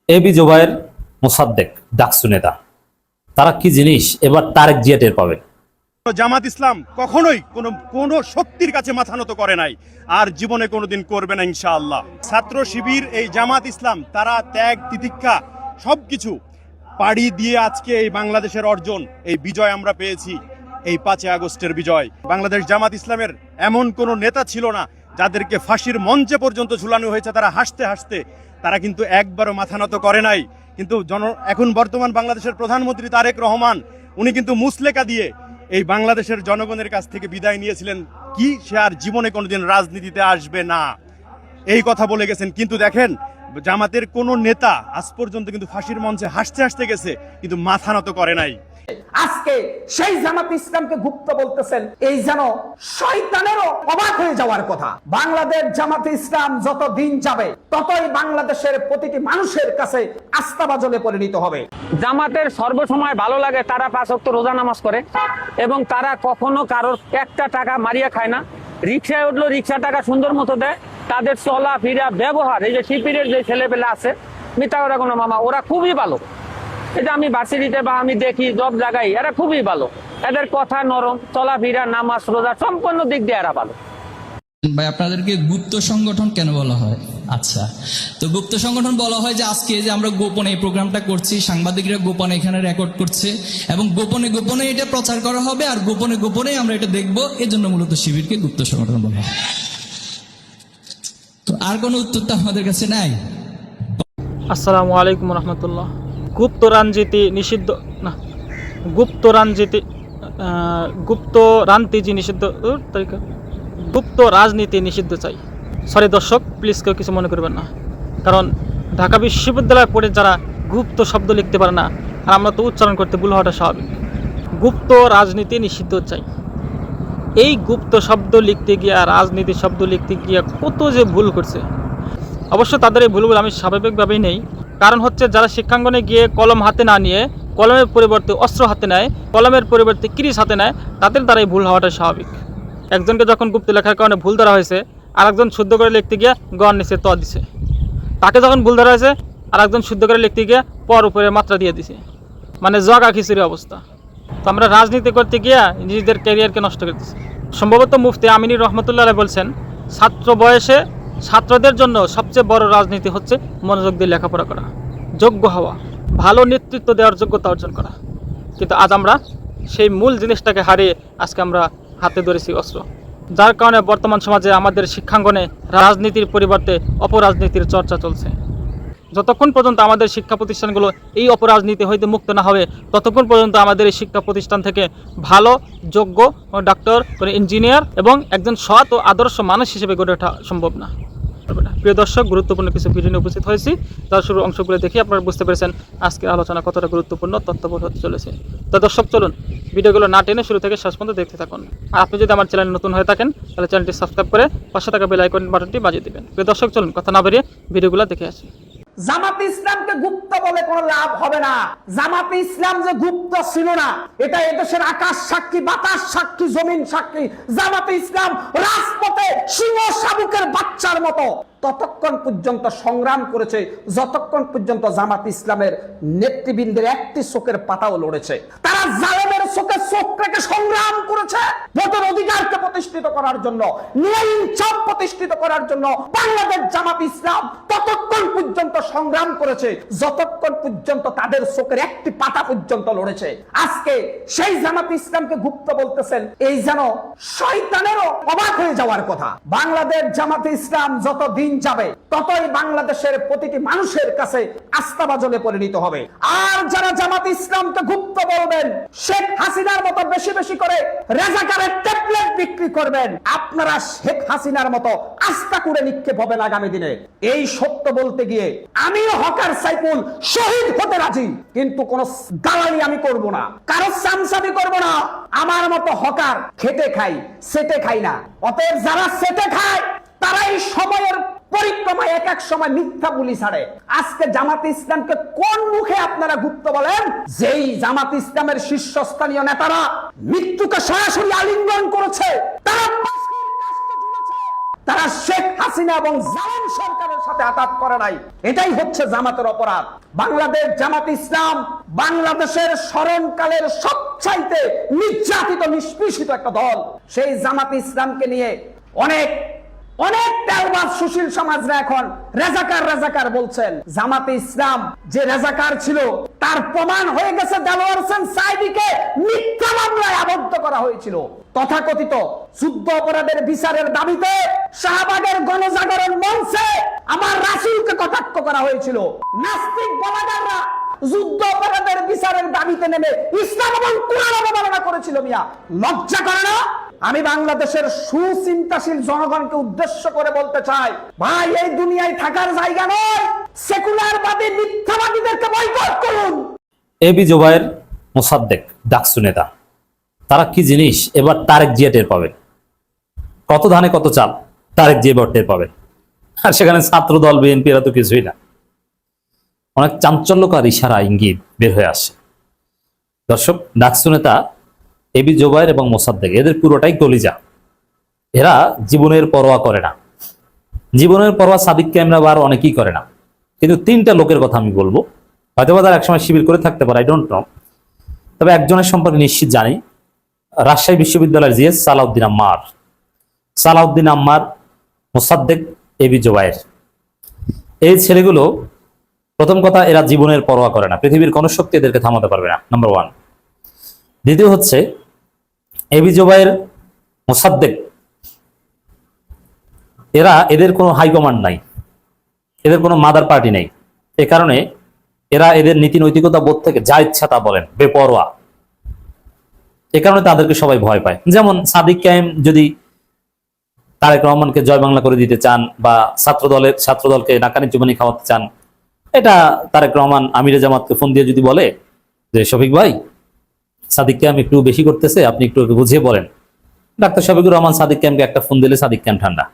AB Zobayer Mosaddek DUCSU নেতা, তারা কি জিনিস এবার তারেক জিয়া টের পাবেন। জামাত ইসলাম কখনোই কোনো শক্তির কাছে মাথা নত করে নাই, আর জীবনে কোনোদিন করবে না ইনশাআল্লাহ। ছাত্র শিবির, এই জামাত ইসলাম, তারা ত্যাগ তিতিক্ষা সবকিছু পাড়ি দিয়ে আজকে এই বাংলাদেশের অর্জন, এই বিজয় আমরা পেয়েছি। এই 5 আগস্টের বিজয়, বাংলাদেশ জামাত ইসলামের এমন কোনো নেতা ছিল না যাদেরকে ফাঁসির মঞ্চে পর্যন্ত ঝুলানো হয়েছে। তারা হাসতে হাসতে, তারা কিন্তু একবারও মাথা নত করে নাই। কিন্তু এখন বর্তমান বাংলাদেশের প্রধানমন্ত্রী তারেক রহমান, উনি কিন্তু মুসলেকা দিয়ে এই বাংলাদেশের জনগণের কাছ থেকে বিদায় নিয়েছিলেন, কি সে আর জীবনে কোনোদিন রাজনীতিতে আসবে না, এই কথা বলে গেছেন। কিন্তু দেখেন, জামাতের কোন নেতা আজ পর্যন্ত কিন্তু ফাঁসির মঞ্চে হাসতে হাসতে গেছে, কিন্তু মাথা নত করে নাই। আজকে সেই জামাত ইসলামকে গুপ্ত বলতেছেন, এই যেন শয়তানেরও অবাক হয়ে যাওয়ার কথা। বাংলাদেশ জামাত ইসলাম যত দিন যাবে ততই বাংলাদেশের প্রতিটি মানুষের কাছে আস্থাভাজনে পরিণত হবে। জামাতের সর্বসময় ভালো লাগে তারা 5 ওয়াক্ত রোজা নামাজ করে এবং তারা কখনো কারোর একটা টাকা মারিয়া খায় না। রিক্সায় উঠলো, রিক্সা টাকা সুন্দর মতো দেয়। তাদের চলা ফিরা ব্যবহার, এই যে শিবিরের যে ছেলেপেলে আছে, মিথ্যা কথা কোনো মামা, ওরা খুবই ভালো। এটা আমি ভার্সিটিতে বা আমি দেখি সব জায়গায়, এরা খুবই ভালো। এদের কথা নরম, চলাফেরা, নামাজ রোজা সম্পূর্ণ দিক দিয়ে এরা ভালো। ভাই, আপনাদেরকে গুপ্ত সংগঠন কেন বলা হয়? আচ্ছা, তো গুপ্ত সংগঠন বলা হয় যে আজকে যে আমরা গোপনে এই প্রোগ্রামটা করছি, সাংবাদিকরা গোপনে এখানে রেকর্ড করছে এবং গোপনে গোপনে এটা প্রচার করা হবে, আর গোপনে গোপনে আমরা এটা দেখবো। এজন্য মূলত শিবিরকে গুপ্ত সংগঠন বলা হয়। তো আর কোনো উত্তর তো আমাদের কাছে নাই। আসসালামু আলাইকুম রহমতুল্লাহ। গুপ্ত রাজনীতি নিষিদ্ধ না, গুপ্ত রাজনীতি গুপ্ত রাজনীতি নিষিদ্ধ তালিকা, গুপ্ত রাজনীতি নিষিদ্ধ চাই। সরি দর্শক, প্লিজ কেউ কিছু মনে করবেন না, কারণ ঢাকা বিশ্ববিদ্যালয়ে পড়ে যারা গুপ্ত শব্দ লিখতে পারে না, আর আমরা তো উচ্চারণ করতে ভুল হওয়াটা স্বাভাবিক। গুপ্ত রাজনীতি নিষিদ্ধ চাই। এই গুপ্ত শব্দ লিখতে গিয়ে, রাজনীতি শব্দ লিখতে গিয়ে কত যে ভুল করছে। অবশ্য তাদের এই ভুলগুলো আমি স্বাভাবিকভাবেই নেই, কারণ হচ্ছে যারা শিক্ষাঙ্গনে গিয়ে কলম হাতে না নিয়ে কলমের পরিবর্তে অস্ত্র হাতে নেয়, কলমের পরিবর্তে কিরিচ হাতে নেয়, তাদের দ্বারা এই ভুল হওয়াটা স্বাভাবিক। একজনকে যখন গুপ্ত লেখার কারণে ভুল ধরা হয়েছে, আর একজন শুদ্ধ করে লিখতে গিয়ে গণ নিচে ত দিছে। তাকে যখন ভুল ধরা হয়েছে, আর একজন শুদ্ধ করে লিখতে গিয়ে পর উপরে মাত্রা দিয়ে দিছে, মানে জগা খিচুড়ি অবস্থা। তো আমরা রাজনীতি করতে গিয়ে নিজেদের ক্যারিয়ারকে নষ্ট করতেছি। সম্ভবত মুফতি আমিনুর রহমতুল্লাহ বলছেন, ছাত্র বয়সে ছাত্রদের জন্য সবচেয়ে বড় রাজনীতি হচ্ছে মনোযোগ দিয়ে লেখাপড়া করা, যোগ্য হওয়া, ভালো নেতৃত্ব দেওয়ার যোগ্যতা অর্জন করা। কিন্তু আজ আমরা সেই মূল জিনিসটাকে হারিয়ে আজকে আমরা হাতে ধরেছি অস্ত্র, যার কারণে বর্তমান সমাজে আমাদের শিক্ষাঙ্গনে রাজনীতির পরিবর্তে অপরাজনীতির চর্চা চলছে। যতক্ষণ পর্যন্ত আমাদের শিক্ষা প্রতিষ্ঠানগুলো এই অপরাজনীতি হইতে মুক্ত না হবে, ততক্ষণ পর্যন্ত আমাদের এই শিক্ষা প্রতিষ্ঠান থেকে ভালো, যোগ্য ডাক্তার, ইঞ্জিনিয়ার এবং একজন সৎ ও আদর্শ মানুষ হিসেবে গড়ে ওঠা সম্ভব না। প্রিয় দর্শক, গুরুত্বপূর্ণ কিছু ভিডিও নিয়ে উপস্থিত হয়েছি, তার শুরু অংশগুলো দেখে আপনারা বুঝতে পেরেছেন আজকের আলোচনা কতটা গুরুত্বপূর্ণ, তথ্যবহুল হতে চলেছে। তো দর্শক, চলুন ভিডিওগুলো না টেনে শুরু থেকে শেষ পর্যন্ত দেখতে থাকুন। আর আপনি যদি আমার চ্যানেল নতুন হয়ে থাকেন, তাহলে চ্যানেলটি সাবস্ক্রাইব করে পাশে থাকা বেল আইকন বাটনটি বাজিয়ে দিবেন। প্রিয় দর্শক, চলুন কথা না বেরিয়ে ভিডিওগুলো দেখে আসি। জামাত ইসলামকে গুপ্ত বলে কোনো লাভ হবে না। জামাত ইসলাম যে গুপ্ত ছিল না, এটা এদেশের আকাশ সাক্ষী, বাতাস সাক্ষী, জমিন সাক্ষী। জামাত ইসলাম রাজপথে সিংহ শাবকের বাচ্চার মতো ততক্ষণ পর্যন্ত সংগ্রাম করেছে, যতক্ষণ পর্যন্ত জামাত ইসলামের নেতৃবৃন্দের একটি চোখের পাতাও লড়েছে। তারা জালেমের চোখে চোখ রেখে সংগ্রাম করেছে ভোটের অধিকারকে প্রতিষ্ঠিত করার জন্য, ন্যায় ইনসাফ প্রতিষ্ঠিত করার জন্য। বাংলাদেশ জামাত ইসলাম ততক্ষণ পর্যন্ত সংগ্রাম করেছে যতক্ষণ পর্যন্ত তাদের চোখের একটি পাতা পর্যন্ত লড়েছে। আজকে সেই জামাত ইসলামকে গুপ্ত বলতেছেন, এই যেন শয়তানেরও অবাক হয়ে যাওয়ার কথা। বাংলাদেশ জামাত ইসলাম যত দিন যাবে ততই বাংলাদেশের প্রতিটি মানুষের কাছে আস্থাভাজনে পরিণত হবে। আর যারা জামাত ইসলামকে গুপ্ত বলবেন, শেখ হাসিনার মতো বেশি বেশি করে রেজাকারের ট্যাবলেট বিক্রি করবেন, আপনারা শেখ হাসিনার মতো আস্থা করে নিক্ষেপ হবেন আগামী দিনে। এই সত্য বলতে গিয়ে আমিও হকার সাইফুল শহীদ হতে রাজি, কিন্তু কোন দালালি আমি করব না, কারো চামচামি করব না। আমার মতো হকার খেতে খাই, সেটে খাই না। অতএব যারা সেটে খায় তারাই সময়ের পরিক্রমায় এক এক সময় মিথ্যা বলি ছাড়ে। আজকে জামাত ইসলামকে কোন মুখে আপনারা গুপ্ত বলেন? যেই জামাত ইসলামের শীর্ষস্থানীয় নেতারা মৃত্যুকে সরাসরি আলিঙ্গন করেছে, তারা শেখ হাসিনা এবং জালেম সরকারের সাথে সাথে আঘাত করে নাই। এটাই হচ্ছে জামাতের অপরাধ। বাংলাদেশ জামাত ইসলাম বাংলাদেশের স্মরণকালের সবচাইতে নির্যাতিত নিষ্পেষিত একটা দল। সেই জামাত ইসলামকে নিয়ে অনেক তেলবাজ সুশীল সমাজরা এখন রাজাকার বলছেন। জামাতে ইসলাম যে রাজাকার ছিল তার প্রমাণ হয়ে গেছে। দেলোয়ার হোসেন সাঈদীকে মিথ্যা মামলায় আবদ্ধ করা হয়েছিল। তথাকথিত যুদ্ধ অপরাধের বিচারের দাবিতে শাহবাগের গণজাগরণ মঞ্চে আমার রাসূলকে কটাক্ষ করা হয়েছিল। নাস্তিক বলাগাররা যুদ্ধ অপরাধের বিচারের দাবিতে নেমে ইসলাম এবং কোরআন অবমাননা করেছিল। মিয়া, লজ্জা করে না? আমি বাংলাদেশের সুচিন্তাশীল জনগণকে উদ্দেশ্য করে বলতে চাই, ভাই, এই দুনিয়ায় থাকার জায়গা নয়। সেকুলারবাদী মিথ্যাবাদীদেরকে বয়কট করুন। এবি জোবায়ের, মোসাদ্দেক, ডাকসু নেতা, তারা কি জিনিস এবার তারেক জিয়া টের পাবেন। কত ধানে কত চাল, তারেক জিয়া এবার টের পাবেন। আর সেখানে ছাত্র দল, বিএনপি এরা তো কিছুই না। অনেক চাঞ্চল্যকর ইশারা, ইঙ্গিত বের হয়ে আসে। দর্শক, ডাকসু নেতা এবি জোবায়ের এবং মোসাদ্দেক, এদের পুরোটাই কলিজা। এরা জীবনের পরোয়া করে না। জীবনের পরোয়া সাদিক ক্যামেরা বার অনেকেই করে না। কিন্তু তিনটা লোকের কথা আমি বলবো, হয়তো বা তারা একসময় শিবির করে থাকতে পারে, আই ডোন্ট নো। তবে একজনের সম্পর্কে নিশ্চিত জানি, রাজশাহী বিশ্ববিদ্যালয়ের জিএস সালাউদ্দিন আম্মার, মোসাদ্দেক, এবি জোবায়ের, এই ছেলেগুলো, প্রথম কথা, এরা জীবনের পরোয়া করে না। পৃথিবীর কোনো শক্তি এদেরকে থামাতে পারবে না, নাম্বার ওয়ান। দ্বিতীয় হচ্ছে, এবি জোবায়ের, মোসাদ্দেক, এদের কোনো হাইকমান্ড নাই, এদের কোনো মাদার পার্টি নেই। এ কারণে এরা এদের নীতি নৈতিকতা বোধ থেকে যা ইচ্ছা তা বলেন, বেপরোয়া। এ কারণে তাদেরকে সবাই ভয় পায়। যেমন সাদিক কায়েম যদি তারেক রহমানকে জয় বাংলা করে দিতে চান বা ছাত্রদলকে নাকানি চুবানি খাওয়াতে চান, এটা তারেক রহমান আমিরে জামাতকে ফোন দিয়ে যদি বলে যে শফিক ভাই, সাদিক ক্যাম্প একটু বেশি করতেছে, আপনি একটু বুঝিয়ে বলেন, ডাক্তার শফিকুর রহমান সাদিক ক্যাম্পকে একটা ফোন দিলে সাদিক ক্যাম্প ঠান্ডা।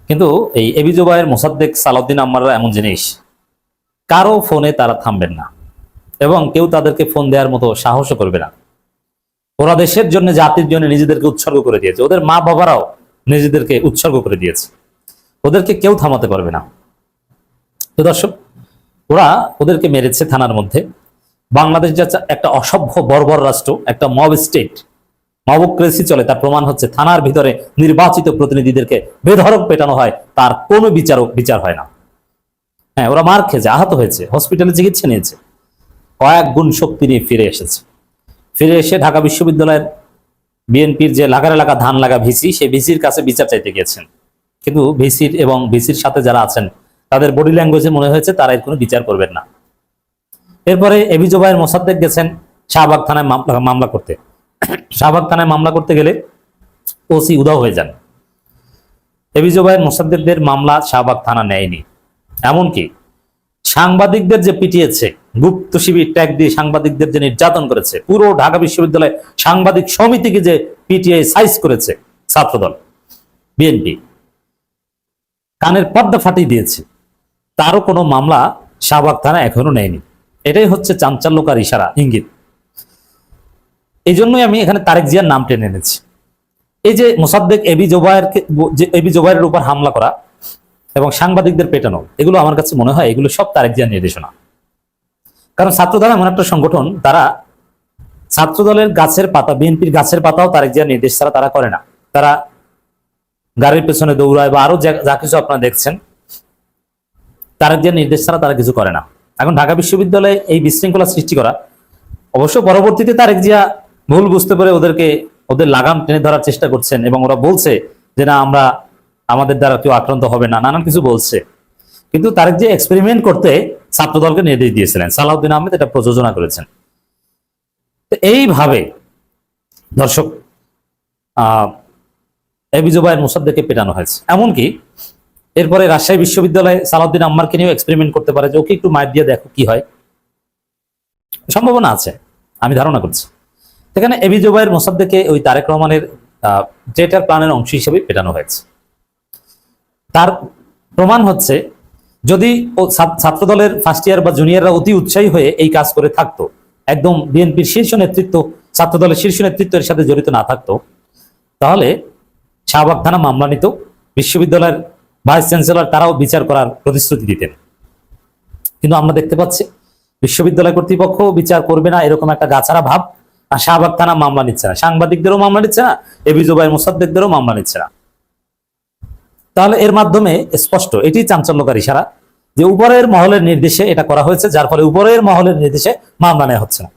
কিন্তু এই এবি জোবায়ের, মোসাদ্দেক, সালাউদ্দিন আম্মাররা এমন জিনিস, কারো ফোনে তারা থামবেন না এবং কেউ তাদেরকে ফোন দেওয়ার মতো সাহসও করবে না। ওরা দেশের জন্য, জাতির জন্য নিজেদেরকে উৎসর্গ করে দিয়েছে। ওদের মা বাবারাও নিজেদেরকে উৎসর্গ করে দিয়েছে। ওদেরকে কেউ থামাতে পারবে না। তো দর্শক, ওদেরকে মেরেছে থানার মধ্যে। বাংলাদেশ যা একটা অসভ্য বর্বর রাষ্ট্র, একটা মব স্টেট, মবক্রেসি চলে, তার প্রমাণ হচ্ছে থানার ভিতরে নির্বাচিত প্রতিনিধিদেরকে বেধড়ক পেটানো হয়, তার কোনো বিচার হয় না। হ্যাঁ, ওরা মার খেয়েছে, আহত হয়েছে, হসপিটালে চিকিৎসা নিয়েছে, কয়েক গুণ শক্তি নিয়ে ফিরে এসে ঢাকা বিশ্ববিদ্যালয়ের বিএনপির যে লাগা ধান লাগা ভিসি, সেই ভিসির কাছে বিচার চাইতে গিয়েছেন। কিন্তু ভিসির সাথে যারা আছেন তাদের বডি ল্যাঙ্গুয়েজে মনে হয়েছে তারা এর কোনো বিচার করবেন না। এরপরে এবি জোবায়ের, মোসাদ্দেক গেছেন শাহবাগ থানায় মামলা করতে। শাহবাগ থানায় মামলা করতে গেলে ওসি উধাও হয়ে যান। এবি জোবায়ের, মোসাদ্দেকদের মামলা শাহবাগ থানা নেয়নি। এমনকি সাংবাদিকদের যে পিটিয়েছে, গুপ্ত শিবির ট্যাগ দিয়ে সাংবাদিকদের যে নির্যাতন করেছে, পুরো ঢাকা বিশ্ববিদ্যালয় সাংবাদিক সমিতিকে যে পিটিয়ে সাইজ করেছে ছাত্রদল, বিএনপি, কানের পর্দা ফাটিয়ে দিয়েছে, তারও কোনো মামলা শাহবাগ থানা এখনো নেয়নি। এটাই হচ্ছে চাঞ্চল্যকর ইশারা, ইঙ্গিত। এই জন্যই আমি এখানে তারেক জিয়ার নাম টেনে এনেছি। এই যে মোসাদ্দেক, এবি জোবায়ের উপর হামলা করা এবং সাংবাদিকদের পেটানো, এগুলো আমার কাছে মনে হয় এগুলো সব তারেক জিয়ার নির্দেশনা। কারণ ছাত্রদল এমন একটা সংগঠন, তারা ছাত্রদলের গাছের পাতা, বিএনপির গাছের পাতাও তারেক জিয়ার নির্দেশ ছাড়া তারা করে না। তারা গাড়ির পেছনে দৌড়ায় বা আরো যা কিছু আপনারা দেখছেন, তারেক জিয়ার নির্দেশ ছাড়া তারা কিছু করে না। এখন ঢাকা বিশ্ববিদ্যালয়ে এই বিশৃঙ্খলা সৃষ্টি করা, অবশ্য পরবর্তীতে তারেক জিয়া ভুল বুঝতে পারে ওদের লাগাম টেনে ধরার চেষ্টা করছেন এবং ওরা বলছে যে না, আমাদের দ্বারা কেউ আক্রান্ত হবে না, নানান কিছু বলছে। কিন্তু তারেক জিয়া এক্সপেরিমেন্ট করতে ছাত্রদলকে নির্দেশ দিয়েছিলেন, সালাউদ্দিন আহমেদ এটা প্রযোজনা করেছেন। তো এইভাবে দর্শক, এবি জোবায়ের, মোসাদ্দেককে পেটানো হয়েছে। এমনকি এরপরে রাজশাহী বিশ্ববিদ্যালয়ে সালাউদ্দিন আম্মারকে নিয়েও এক্সপেরিমেন্ট করতে পারে যে ওকে একটু মাইর দিয়ে দেখো কি হয়, সম্ভাবনা আছে, আমি ধারণা করছি। সেখানে এবি জোবায়ের, মোসাদ্দেককে ওই তারেক রহমানের ডেটার প্ল্যানের অংশ হিসেবে পেটানো হয়েছে। তার প্রমাণ হচ্ছে, যদি ছাত্রদলের ফার্স্ট ইয়ার বা জুনিয়ররা অতি উৎসাহী হয়ে এই কাজ করে থাকতো, একদম বিএনপির শীর্ষ নেতৃত্ব, ছাত্রদলের শীর্ষ নেতৃত্বের সাথে জড়িত না থাকতো, তাহলে শাহবাগ থানা মামলা নিত, বিশ্ববিদ্যালয়ের ভাইস চ্যান্সেলর তারাও বিচার করার প্রতিশ্রুতি দিতেন। কিন্তু আমরা দেখতে পাচ্ছি বিশ্ববিদ্যালয় কর্তৃপক্ষ বিচার করবে না এরকম একটা গাছারা ভাব, আর শাহবাগ থানা মামলা নিচ্ছে না, সাংবাদিকদেরও মামলা নিচ্ছে না, এবি জুবায়ের মোসাদ্দেকদেরও মামলা নিচ্ছে না। তাহলে এর মাধ্যমে স্পষ্ট এটি চাঞ্চল্যকারী ইশারা যে উপরের মহলের নির্দেশে এটা করা হয়েছে, যার ফলে উপরের মহলের নির্দেশে মামলা নেওয়া হচ্ছে না।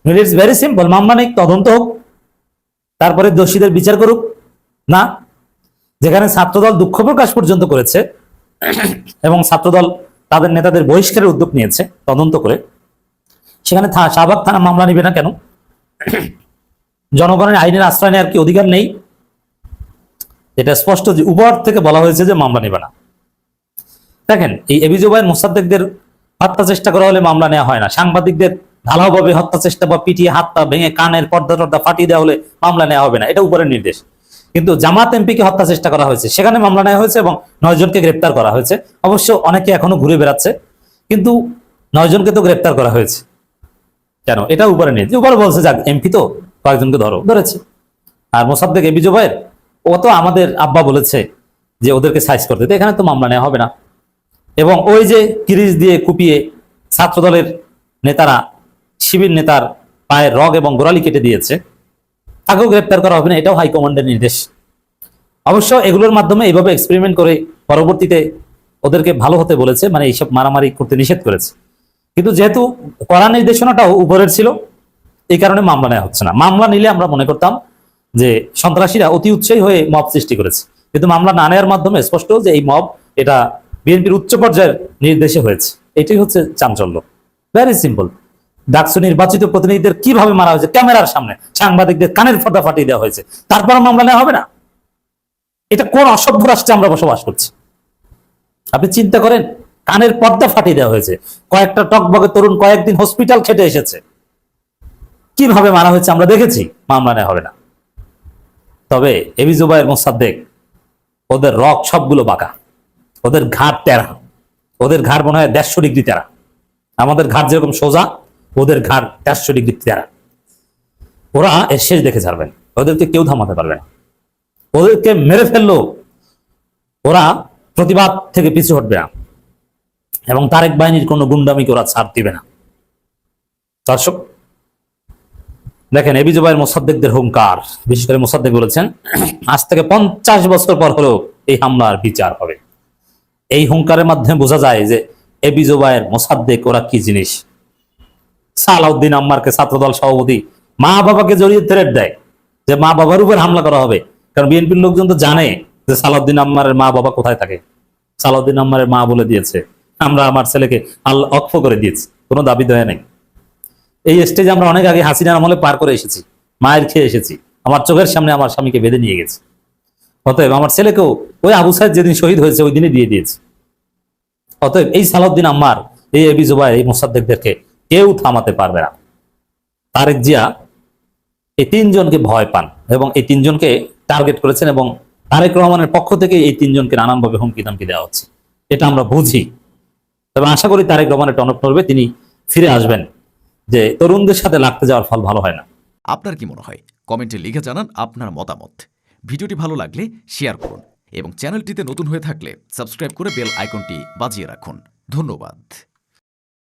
ইটস ভেরি সিম্পল, মামলা নেই, তদন্ত হোক, তারপরে দোষীদের বিচার করুক। না, যেখানে ছাত্রদল দুঃখ প্রকাশ পর্যন্ত করেছে এবং ছাত্রদল তাদের নেতাদের বহিষ্কারের উদ্যোগ নিয়েছে তদন্ত করে, সেখানে শাহবাগ থানা মামলা নিবে না কেন? জনগণের আইনের আশ্রয় নেওয়ার কি অধিকার নেই? এটা স্পষ্ট যে উপর থেকে বলা হয়েছে যে মামলা নেবে না। দেখেন, এই এবি জুবায়ের মোসাদ্দেকদের হত্যা চেষ্টা করা হলে মামলা নেওয়া হয় না, সাংবাদিকদের ঢালাওভাবে হত্যা চেষ্টা বা পিটিয়ে হাত পা ভেঙে কানের পর্দা টর্দা ফাটিয়ে দেওয়া হলে মামলা নেওয়া হবে না, এটা উপরের নির্দেশ। কিন্তু জামাত এমপিকে হত্যা চেষ্টা করা হয়েছে, সেখানে মামলা নেওয়া হয়েছে এবং 9 জনকে গ্রেপ্তার করা হয়েছে। অবশ্য অনেকে এখনো ঘুরে বেড়াচ্ছে, কিন্তু 9 জনকে তো গ্রেপ্তার করা হয়েছে। কেন? এটা উপরে নির্দেশ। উপরে বলছে যাক এমপি তো কয়েকজনকে ধরেছে। আর মোসাদ্দেক এবি জুবায়ের ও তো আমাদের আব্বা বলেছে যে ওদেরকে সাইজ করতে, তো এখানে তো মামলা নেওয়া হবে না। এবং ওই যে কিরিচ দিয়ে কুপিয়ে ছাত্রদলের নেতারা শিবির নেতার পায়ের রগ এবং গোড়ালি কেটে দিয়েছে, তাকেও গ্রেপ্তার করা হবে না, এটাও হাইকমান্ডের নির্দেশ। অবশ্য এগুলোর মাধ্যমে এইভাবে এক্সপেরিমেন্ট করে পরবর্তীতে ওদেরকে ভালো হতে বলেছে, মানে এইসব মারামারি করতে নিষেধ করেছে। কিন্তু যেহেতু কড়া নির্দেশনাটাও উপরের ছিল, এই কারণে মামলা নেওয়া হচ্ছে না। মামলা নিলে আমরা মনে করতাম যে সন্ত্রাসীরা অতি উৎসাহী হয়ে মব সৃষ্টি করেছে, কিন্তু মামলা না নেওয়ার মাধ্যমে স্পষ্ট যে এই মব এটা বিএনপির উচ্চ পর্যায়ের নির্দেশে হয়েছে। এটাই হচ্ছে চাঞ্চল্য। Very simple. ডাকসু নির্বাচিত প্রতিনিধিদের কিভাবে মারা হয়েছে ক্যামেরার সামনে, সাংবাদিকদের কানের পর্দা ফাটিয়ে দেওয়া হয়েছে, তারপর মামলা নেওয়া হবে না? এটা কোন অসভ্য রাষ্ট্রে আমরা বসবাস করছি? আপনি চিন্তা করেন, কানের পর্দা ফাটিয়ে দেওয়া হয়েছে, কয়েকটা টকবগে তরুণ কয়েকদিন হসপিটাল খেটে এসেছে, কিভাবে মারা হয়েছে আমরা দেখেছি, মামলা নেওয়া হবে না। তবে এবি জুবায়ের মোসাদ্দেক, ওদের রক সবগুলো বাঁকা, ওদের ঘাড় তেরা, ওদের ঘাড় মনে হয় 150 ডিগ্রি তেরা। আমাদের ঘাড় যেরকম সোজা, ওদের ঘাড় 150 ডিগ্রি তেরা। ওরা এর শেষ দেখে ছাড়বেন, ওদেরকে কেউ থামাতে পারবে না। ওদেরকে মেরে ফেললো, ওরা প্রতিবাদ থেকে পিছু হটবে না এবং তারেক বাহিনীর কোনো গুন্ডামিকে ওরা ছাড় দিবে না। দর্শক দেখেন, এবি জুবায়ের মোসাদ্দেকদের হুঙ্কার, বিশেষ করে মোসাদ্দেক বলেছেন আজ থেকে 50 বছর পর হলেও এই হামলার বিচার হবে। এই হুঙ্কারের মাধ্যমে বোঝা যায় যে এবি জুবায়ের মোসাদ্দেক ওরা কি জিনিস। সালাউদ্দিন আম্মারকে ছাত্রদল সভাপতি মা বাবাকে জড়িয়ে থ্রেট দেয় যে মা বাবার উপর হামলা করা হবে, কারণ বিএনপির লোকজন তো জানে যে সালাউদ্দিন আম্মারের মা বাবা কোথায় থাকে। সালাউদ্দিন আম্মারের মা বলে দিয়েছে, আমরা আমার ছেলেকে আল্লাহ অক্ষ করে দিয়েছি, কোনো দাবি দেয় নাই। এই স্টেজে আমরা অনেক আগে হাসিনার আমলে পার করে এসেছি, মায়ের খেয়ে এসেছি, আমার চোখের সামনে আমার স্বামীকে বেঁধে নিয়ে গেছে। অতএব আমার ছেলেকেও ওই আবু সাইদ যেদিন শহীদ হয়েছে ওই দিনই দিয়ে দিয়েছে। অতএব এই সালাউদ্দিন আম্মার, এই এবি জুবায়ের, এই মোসাদ্দেকদেরকে কেউ থামাতে পারবে না। তারেক জিয়া এই 3 জনকে ভয় পান এবং এই 3 জনকে টার্গেট করেছেন এবং তারেক রহমানের পক্ষ থেকে এই 3 জনকে নানানভাবে হুমকি দামকি দেওয়া হচ্ছে, এটা আমরা বুঝি। তবে আশা করি তারেক রহমানের টনক নড়বে, তিনি ফিরে আসবেন। যে তরুণদের সাথে লাগতে যাওয়ার ফল ভালো হয় না। আপনার কি মনে হয়? কমেন্টে লিখে জানান আপনার মতামত। ভিডিওটি ভালো লাগলে শেয়ার করুন এবং চ্যানেলটিতে নতুন হয়ে থাকলে সাবস্ক্রাইব করে বেল আইকনটি বাজিয়ে রাখুন। ধন্যবাদ।